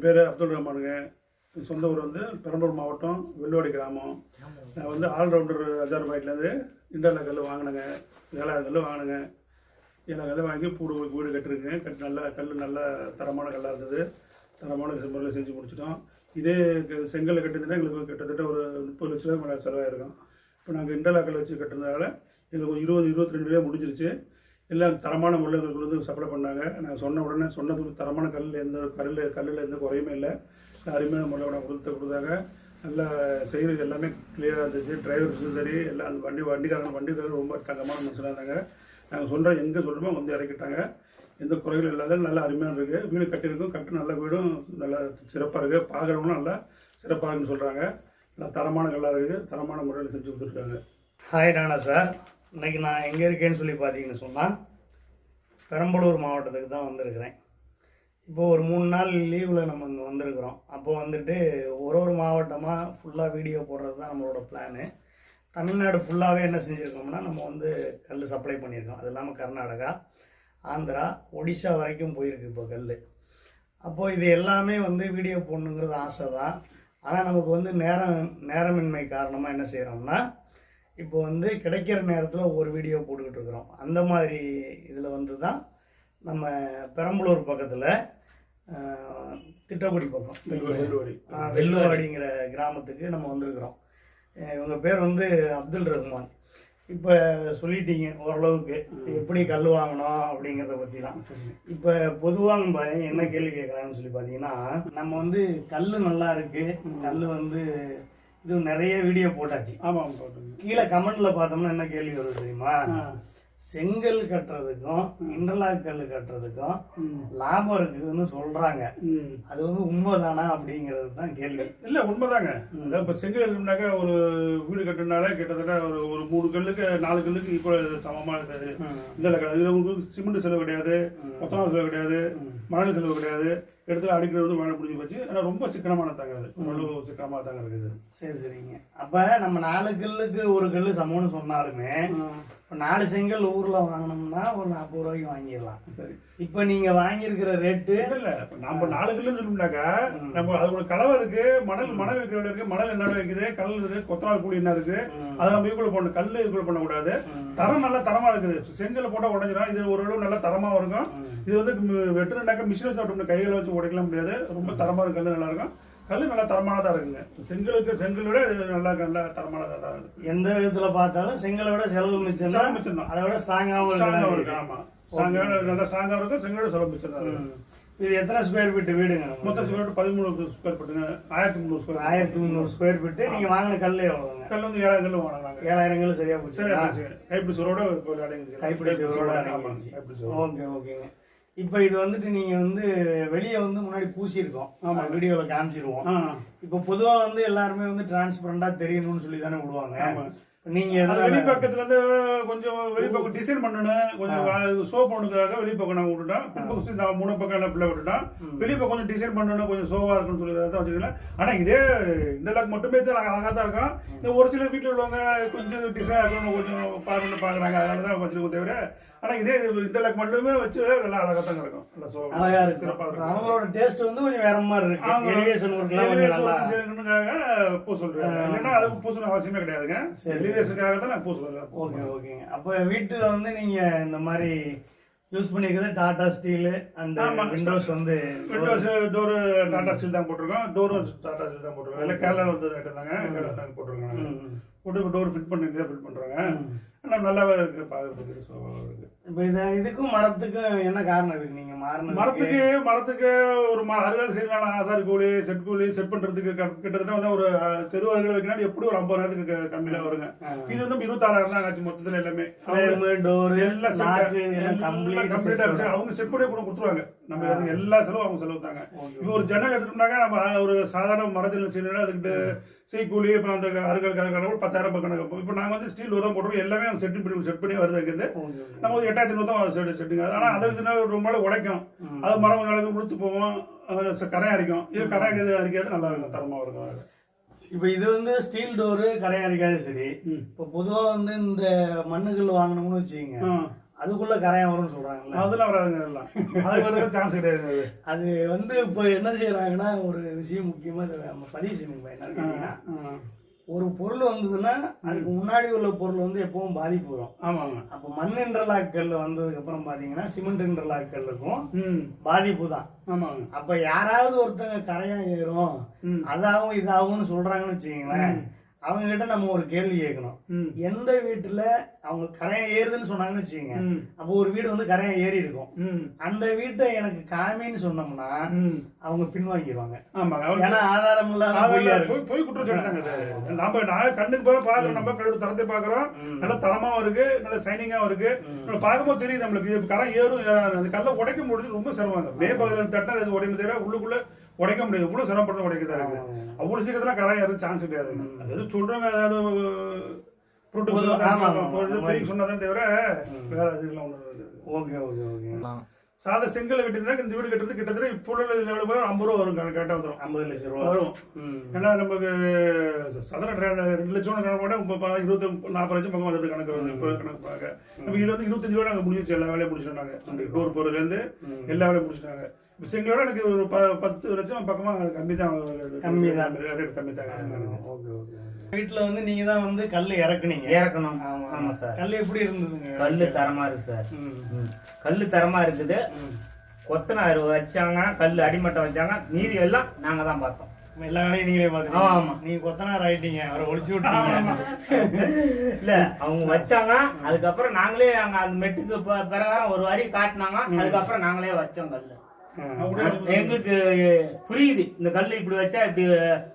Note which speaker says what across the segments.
Speaker 1: பேர் அப்துல் ரஹ்மானுங்க. சொந்த ஊர் வந்து பெரம்பலூர் மாவட்டம் வெள்ளுவாடி கிராமம். நான் வந்து ஆல்ரவுண்டர் அஜார்பாய்ட்லேருந்து இண்டர்ல கல் வாங்கினேங்க. 7,000 கல் வாங்கினேங்க. 7,000 கல் வாங்கி வீடு கட்டிருக்குங்க. கட்டி நல்லா கல் நல்ல தரமான கல்லாக இருந்தது. தரமான முறையில் செஞ்சு முடிச்சிட்டோம். இதே செங்கல் கட்டுதுன்னா எங்களுக்கு கிட்டத்தட்ட ஒரு 30 லட்ச ரூபாய் மேலே செலவாயிருக்கும். இப்போ நாங்கள் இண்டர்லா கல் வச்சு கட்டுறதுனால எங்களுக்கு 22 ரூபாய் முடிஞ்சிருச்சு. எல்லாம் தரமான முறையில் எங்களுக்கு வந்து சப்ளை பண்ணாங்க. நான் சொன்ன உடனே சொன்னதுக்கு தரமான கல்லில் எந்த குறையுமே இல்லை. அருமையான முறையில் கொடுத்தாங்க. நல்லா செய்கிறது எல்லாமே கிளியராக இருந்துச்சு. டிரைவர்ஸும் சரி எல்லாம் அந்த வண்டிக்காரங்க ரொம்ப தங்கமான மனுஷனாக இருந்தாங்க. நாங்கள் சொல்கிறோம் எங்கே சொல்கிறோமோ வந்து இறக்கிட்டாங்க. எந்த குறைகளும் இல்லாத நல்லா அருமையாக இருக்குது. வீடு கட்டியிருக்கும். கட்டு நல்ல வீடும் நல்லா சிறப்பாக இருக்குது. பார்க்குறவங்களும் நல்லா சிறப்பாக இருக்குன்னு சொல்கிறாங்க. நல்லா தரமான கல்லாக இருக்குது. தரமான முறையில் செஞ்சு கொடுத்துருக்காங்க.
Speaker 2: ஹாய் ராணா சார், இன்றைக்கி நான் எங்கே இருக்கேன்னு சொல்லி பார்த்தீங்கன்னு சொன்னால் பெரம்பலூர் மாவட்டத்துக்கு தான் வந்திருக்கிறேன். இப்போது ஒரு 3 நாள் லீவில் நம்ம இங்கே வந்திருக்கிறோம். அப்போது வந்துட்டு ஒரு மாவட்டமாக ஃபுல்லாக வீடியோ போடுறது தான் நம்மளோட பிளானு. தமிழ்நாடு ஃபுல்லாகவே என்ன செஞ்சுருக்கோம்னா நம்ம வந்து கல் சப்ளை பண்ணியிருக்கோம். அது இல்லாமல் கர்நாடகா, ஆந்திரா, ஒடிஷா வரைக்கும் போயிருக்கு இப்போ கல். அப்போது இது எல்லாமே வந்து வீடியோ போடணுங்கிறது ஆசை தான். ஆனால் நமக்கு வந்து நேரமின்மை காரணமாக என்ன செய்கிறோம்னா இப்போ வந்து கிடைக்கிற நேரத்தில் ஒரு வீடியோ போட்டுக்கிட்டு இருக்கிறோம். அந்த மாதிரி இதில் வந்து தான் நம்ம பெரம்பலூர் பக்கத்தில் திட்டக்குடி பக்கம் வெள்ளுவாடிங்கிற கிராமத்துக்கு நம்ம வந்திருக்கிறோம். இவங்க பேர் வந்து அப்துல் ரஹ்மான். இப்போ சொல்லிட்டீங்க ஓரளவுக்கு எப்படி கல் வாங்கணும் அப்படிங்கிறத பற்றிலாம். இப்போ பொதுவாக என்ன கேள்வி கேட்குறாங்கன்னு சொல்லி பார்த்தீங்கன்னா, நம்ம வந்து கல் நல்லா இருக்குது, கல் வந்து இது நிறைய வீடியோ போட்டாச்சு.
Speaker 1: ஆமாம்,
Speaker 2: கீழே கமெண்ட்ல பார்த்தோம்னா என்ன கேள்வி வருது தெரியுமா? செங்கல் கட்டுறதுக்கும் இன்டர்லாக் கல் கட்டுறதுக்கும் லாபம் இருக்குதுன்னு சொல்றாங்க. அது வந்து உண்மைதானா அப்படிங்கிறது தான் கேள்வி.
Speaker 1: இல்லை, உண்மைதாங்க. இப்போ செங்கல் இருக்குனாக்கா ஒரு வீடு கட்டுனால கிட்டத்தட்ட ஒரு 3 கல்லுக்கு 4 கல்லுக்கு ஈக்குவல் சமமாக இதில் உங்களுக்கு சிமெண்ட் செலவு கிடையாது, கொத்தனார் செலவு கிடையாது, மணல் செலவு கிடையாது. எடுத்து அடிக்கிறது வந்து வேலை முடிஞ்சு போச்சு. ஆனால் ரொம்ப சிக்கனமானதாங்க, அது அவ்வளோ சிக்கனமாக தாங்க இருக்குது.
Speaker 2: சரிங்க. அப்போ நம்ம 4 கல்லுக்கு ஒரு கல் சமம்னு சொன்னாலுமே இப்போ 4 செங்கல் ஊரில் வாங்கினோம்னா ஒரு 40 ரூபாய்க்கு வாங்கிடலாம். சரி, இப்போ நீங்கள் வாங்கியிருக்கிற ரேட்டு
Speaker 1: இல்லை. இப்போ நம்ம 4 கல்லுன்னு சொல்லணும்னாக்கா நம்ம அது ஒரு கலவை இருக்கு. மணல் வைக்கிற இருக்கு, மணல் என்ன வைக்குது, கல் இருக்குது, கொத்தனார் கூலி என்ன இருக்கு, அதை நம்ம ஈக்குவல் பண்ணணும். கல் ஈக்குவல் பண்ணக்கூடாது. தரம் நல்லா தரமா இருக்குது. செங்கல் போட்டால் உடஞ்சிடும். இது ஓரளவு நல்லா தரமாக இருக்கும். இது வந்து வெட்டுனாக்கா மிஷினை சாப்பிட்டு கைகளை வச்சு உடைக்கலாம் முடியாது. ரொம்ப தரமாக இருக்கும். கல் நல்லா இருக்கும். கல் நல்லா தரமானதாக இருக்குங்க. செங்கலை விட நல்லா தரமானதாக தான் இருக்கு.
Speaker 2: எந்த விதத்தில் பார்த்தாலும் செங்கலை விட செலவு மிச்சம் தான். அதை விட ஸ்ட்ராங்காகவும் இருக்கு.
Speaker 1: ஆமாம், நல்லா ஸ்ட்ராங்காக இருக்கும். செங்கலோட செலவு மிச்சம் தான்.
Speaker 2: இது எத்தனை ஸ்கொயர் ஃபீட் வீடுங்க?
Speaker 1: மொத்தம் ஸ்கொயர் ஃபீட் 13 ஸ்கொயர் ஃபீட்டுங்க. 1300
Speaker 2: ஸ்கொயர் ஃபீட்டு. நீங்கள் வாங்கின கல் எவ்வளோங்க?
Speaker 1: கல் வந்து 7,000 கல் வாங்கினாங்க.
Speaker 2: 7,000 கல் சரியா போச்சு.
Speaker 1: கைப்பிடி சோரோட அடங்கிச்சு.
Speaker 2: கைப்பிடி சோரோட அடங்கிச்சு. ஓகேங்க. இப்போ இது வந்துட்டு நீங்கள் வந்து வெளியே வந்து முன்னாடி பூசியிருக்கோம். ஆமாம், வீடியோவில் காமிச்சிருவோம். இப்போ பொதுவாக வந்து எல்லாருமே வந்து டிரான்ஸ்பரண்டாக தெரியணும்னு சொல்லி தானே விடுவாங்க. நீங்கள்
Speaker 1: வெளிப்பக்கத்துல இருந்து கொஞ்சம் வெளிப்பக்கம் டிசைன் பண்ணணும், கொஞ்சம் ஷோ பண்ணுறதுக்காக வெளிப்பக்கம் நான் விட்டுட்டோம். பின்பக்கம் நான் 3 பக்கம் எல்லாம் பிள்ளை விட்டுட்டோம். வெளிப்பக்கம் கொஞ்சம் டிசைன் பண்ணணும், கொஞ்சம் ஷோவா இருக்குன்னு சொல்லி தான் வச்சுக்கலாம். ஆனால் இதே இந்த லாக் மட்டுமே தான் அழகாக தான் இருக்கும். இந்த ஒரு சில வீட்டில் உள்ளவங்க கொஞ்சம் டிசைன் இருக்கணும், கொஞ்சம் பார்க்குறாங்க. அதனால தான் வச்சுருக்கோம் தவிர. ஆனால் இதே இந்த லாக் மட்டுமே வச்சு நல்லா அழகாக தான் இருக்கும். நல்லா ஷோ
Speaker 2: அழகாக இருக்கு, சிறப்பாக இருக்கும். அவங்களோட டேஸ்ட் வந்து கொஞ்சம் வேற மாதிரி இருக்கு. எலிவேஷன் ஒர்க்லாம் கொஞ்சம் நல்லா பூ சொல்றேன். இல்லைன்னா அதுக்கு பூசணும் அவசியமே கிடையாதுங்க. எலிவேஷனுக்காக தான் நான் பூ சொல்றேன். ஓகேங்க. அப்போ வீட்டில் வந்து நீங்கள் இந்த மாதிரி யூஸ் பண்ணிருக்கிறது டாடா ஸ்டீல் அண்ட் விண்டோஸ் வந்து
Speaker 1: டோர் டாடா ஸ்டீல் தான் போட்டிருக்கோம். டோரும் டாடா ஸ்டீல் தான் போட்டிருக்கோம். இல்லை கேரளாவில் வந்து கேட்டாங்க, கேரளா தாங்க போட்டிருக்காங்க. போட்டு டோர் ஃபிட் பண்ணுறாங்க. ஆனால் நல்லாவே இருக்கு, பார்க்கறதுக்கு சோபாவாக இருக்கு.
Speaker 2: இப்போ இதுக்கும் மரத்துக்கும் என்ன காரணம் இருக்கு? நீங்கள்
Speaker 1: மரத்துக்கு ஒரு 60 சைடுனால ஆசாரி கூலி செட் பண்ணுறதுக்கு கிட்டத்தட்ட வந்து ஒரு தெருவார்கள் வைக்கணும். எப்படி ஒரு 50 நேரத்துக்கு கம்மியாக வருங்க. இது வந்து 26,000 தான் ஆச்சு மொத்தத்தில். எல்லாமே கம்ப்ளீட்டாக அவங்க செட் பண்ணி கூட கொடுத்துருவாங்க. நம்ம எல்லா செலவும் அவங்க செலவு தாங்க. இப்போ ஒரு ஜன்னல் எடுத்துட்டோம்னாக்கா நம்ம ஒரு சாதாரண மரத்தில் செய்யணும். அதுக்கிட்ட செய்கூலி அப்புறம் அந்த அறுகளுக்காக கணக்கு 10,000 கணக்கு. இப்போ நாங்கள் வந்து ஸ்டீல் தான் போட்டுருவோம். எல்லாமே செட் பண்ணி வருது. நம்ம ஒரு 8,500 தான் செட்டுங்க. ஆனால் அதுக்கு ரொம்ப உடைக்கும். அது மரம் அளவுக்கு கொடுத்து போவோம், கரையா அரிக்கும். இது கரையா அரிக்காது, நல்லா இருக்கும், தரமாக இருக்கும்.
Speaker 2: இப்போ இது வந்து ஸ்டீல் டோரு கரையா அரிக்காது. சரி, இப்போ பொதுவாக வந்து இந்த மண்ணுகள் வாங்கணும்னு வச்சுக்கோங்க, அதுக்குள்ள கரையான் வரும்னு சொல்றாங்கல்ல.
Speaker 1: அதெல்லாம் வராதுங்க, எல்லாம் அது வரதுக்கு சான்ஸ் கிடையாது.
Speaker 2: அது வந்து இப்போ என்ன செய்யறாங்கன்னா, ஒரு விஷயம் முக்கியமா இதை நம்ம பதிவு செய்யணும். என்னன்னு கேட்டீங்கன்னா, ஒரு பொருள் வந்ததுன்னா அதுக்கு முன்னாடி உள்ள பொருள் வந்து எப்பவும் பாதிப்பு வரும்.
Speaker 1: ஆமாங்க.
Speaker 2: அப்போ மண் இன்டர்லாக் கல் வந்ததுக்கு அப்புறம் பாத்தீங்கன்னா சிமெண்ட் இன்டர்லாக் கல்லுக்கும் பாதிப்பு தான்.
Speaker 1: ஆமாங்க.
Speaker 2: அப்ப யாராவது ஒருத்தங்க கரையா ஏறும் அதாவும் இதாகும்னு சொல்றாங்கன்னு வச்சுக்கீங்களேன், அவங்க கிட்ட நம்ம ஒரு கேள்வி கேட்கணும். எந்த வீட்டுல அவங்க கரையா ஏறுதுன்னு சொன்னாங்கன்னு வச்சுக்கோங்க, அப்போ ஒரு வீடு வந்து கரையா ஏறி இருக்கும், அந்த வீட்டை எனக்கு காமின்னு சொன்னோம்னா அவங்க பின்வாங்கிடுவாங்க. ஏன்னா ஆதாரம் இல்லாத
Speaker 1: போய் குற்றம் சொல்லிட்டாங்க. நம்ம நான் கண்ணுக்கு போற பாக்குறோம், நம்ம கல்லூரி தரத்தை பாக்குறோம், நல்ல தரமாவும் இருக்கு, நல்ல சைனிங்காவும் இருக்கு. பார்க்கும்போது தெரியுது நம்மளுக்கு கரை ஏறும். அந்த கல்லை உடைக்க முடிஞ்சு ரொம்ப சிரமம். மே பகுதியில் தட்டினா அது உடையும் தெரியாது, உள்ளுக்குள்ள உடைக்க முடியாது. இவ்வளவு சிரமப்படுத்த உடைக்கதான் இருக்கு. அவ்வளவு சீக்கிரத்துல கரை ஏறது சான்ஸ் கிடையாது. அதாவது சொல்றாங்க, அதாவது சொன்னதான் தவிர வேற இதுலாம் ஒண்ணு.
Speaker 2: Okay okay okay.
Speaker 1: சாதா செங்கல் கட்டிருந்தா இந்த வீடு கட்டுறது கிட்டத்தட்ட இப்போ உள்ள லெவலுக்கு 50 ரூபா வரும். கரெக்டாக வந்துடும்.
Speaker 2: 50 லட்சம் ரூபா
Speaker 1: வரும். ஏன்னா நமக்கு சதுர 2 லட்சம் கணக்கு போட 40 லட்சம் பக்கம் வந்து கணக்கு வருது. இப்போ கணக்கு பார்க்க நம்ம இதுல வந்து 25 ரூபா நாங்கள் முடிஞ்சிச்சு. எல்லா வேலையும் முடிச்சிட்டாங்க. டூர் போறதுலேருந்து எல்லா வேலையும் முடிச்சிட்டாங்க. இப்போ செங்கலோட எனக்கு ஒரு 10 லட்சம் பக்கமா கம்மி தான்.
Speaker 2: கம்மி தான்.
Speaker 1: கம்மி தாங்க.
Speaker 2: Okay okay. வீட்டுல வந்து நீங்க தான் வந்து கல் இறக்கணும்.
Speaker 3: ஆமா சார்.
Speaker 2: கல் எப்படி இருந்ததுங்க?
Speaker 3: கல்லு தரமா இருக்கு சார். கல்லு தரமா இருக்குது. கொத்தனார் வச்சாங்க, கல்லு அடிமட்டம் வச்சாங்க, மீதி எல்லாம் நாங்க தான் பார்த்தோம்.
Speaker 2: எல்லா வேலையும் நீங்களே பாத்தீங்க.
Speaker 3: ஆமா.
Speaker 2: நீங்க கொத்தனார் ஆயிட்டீங்க, அவரை ஒழிச்சு விட்டீங்க.
Speaker 3: இல்ல, அவங்க வச்சாங்க, அதுக்கப்புறம் நாங்களே அங்க அந்த மெட்டுக்கு பிரகாரம் ஒரு வரி காட்டினாங்க, அதுக்கப்புறம் நாங்களே வச்சோம் கல்லு. எங்களுக்கு புரியுது, இந்த கல்லு இப்படி வச்சா இப்படி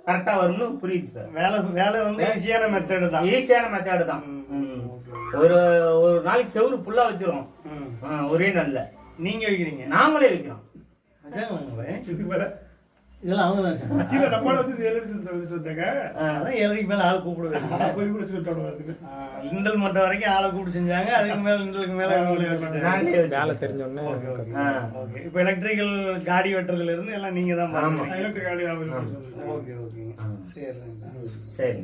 Speaker 3: கரெக்டா வரும்னு புரியுது சார்.
Speaker 2: வேலை வந்து ஈஸியான மெத்தடு தான்.
Speaker 3: ஈஸியான மெத்தடு தான். ஒரு நாளைக்கு செவுரு ஃபுல்லா வச்சிருவோம் ஒரே நாள்ல.
Speaker 2: நீங்க வைக்கிறீங்க?
Speaker 3: நாங்களே வைக்கிறோம்.
Speaker 1: இதுக்கு மேல
Speaker 2: இதெல்லாம் அவங்க தான்
Speaker 1: கீழே நம்மளால வந்து 7 எடுத்துட்டு வந்தாங்க.
Speaker 2: அதான் 7க்கு மேல ஆள் கூப்பிடுவாங்க.
Speaker 1: போய் கூட சொல்லிட்டு
Speaker 2: இண்டல் மட்டும் வரைக்கும் ஆளை கூப்பிட்டு செஞ்சாங்க. அதுக்கு மேல இண்டலுக்கு மேல
Speaker 3: வேலை தெரிஞ்சோடனே.
Speaker 2: இப்ப எலக்ட்ரிக்கல் காடி வெட்டுறதுல இருந்து எல்லாம் நீங்க தான்.
Speaker 1: எலக்ட்ரிக் காடி.
Speaker 2: Okay okay. சரி
Speaker 3: சரி.